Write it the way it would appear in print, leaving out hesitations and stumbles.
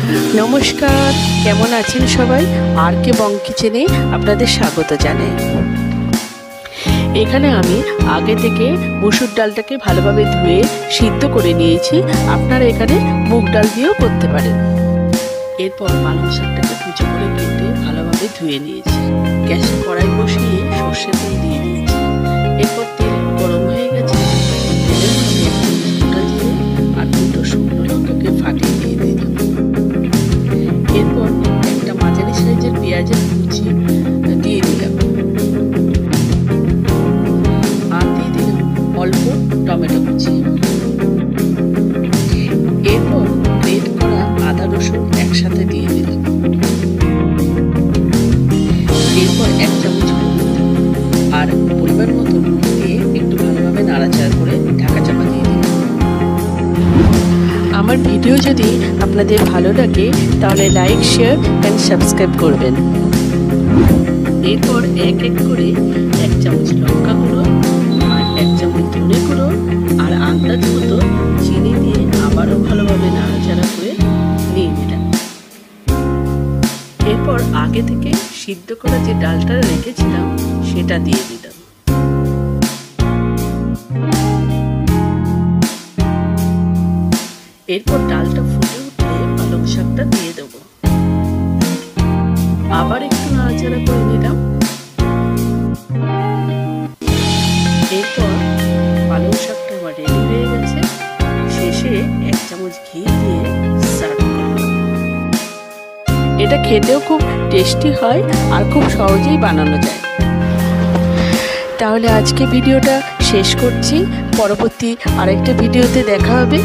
নমস্কার, কেমন আছেন সবাই? আর কে বং কিচেনে আপনাদের স্বাগত জানাই। এখানে আমি আগে থেকে মসুর ডালটাকে ভালোভাবে ধুয়ে সিদ্ধ করে নিয়েছি। আপনারা এখানে মুগ ডাল দিয়েও করতে পারেন। এরপর পালং শাকটাকে কুচো করে কেটে ভালোভাবে ধুয়ে নিয়েছি। গ্যাসে কড়াই বসিয়ে সর্ষের তেল দিয়ে দিয়েছি। এরপর তেল গরম হয়ে গেছে, তেলের মধ্যে গোটা জিরে আর দুটো শুকনো লঙ্কাকে ফাটিয়ে দিয়ে দিলাম। এরপর একটা মাঝারি সাইজের পেঁয়াজের কুচি দিয়ে দিলাম আর দিয়ে দিলাম অল্প টমেটো কুচি। এরপর গ্রেট করা আদা রসুন একসাথে দিয়ে দিলাম। এরপর 1 চামচ আর পরিমাণ মতো দিয়ে একটু ভালোভাবে নাড়াচাড়া করে ঢাকা চাপা দিয়ে দিলাম। আমার ভিডিও যদি আপনাদের ভালো লাগে তাহলে লাইক, শেয়ার অ্যান্ড সাবস্ক্রাইব করবেন। এরপর এক এক করে 1 চামচ লঙ্কা গুঁড়ো আর 1 চামচ ধনে গুঁড়ো আর আন্দাজ মতো চিনি দিয়ে আবারও ভালোভাবে নাড়াচাড়া করে নিয়ে নিলাম। এরপর আগে থেকে সিদ্ধ করা যে ডালটা রেখেছিলাম সেটা দিয়ে দিলাম। এরপর ডালটা ফুটে উঠলে পালং শাকটা দিয়ে দেব। আবার একটু নাড়াচাড়া করে নিলাম। এরপর পালং শাকটা আমার রেডি হয়ে গেছে। শেষে 1 চামচ ঘি দিয়ে সার্ভ করলাম। এটা খেতেও খুব টেস্টি হয় আর খুব সহজেই বানানো যায়। তাহলে আজকে ভিডিওটা শেষ করছি। পরবর্তী আরেকটা ভিডিওতে দেখা হবে।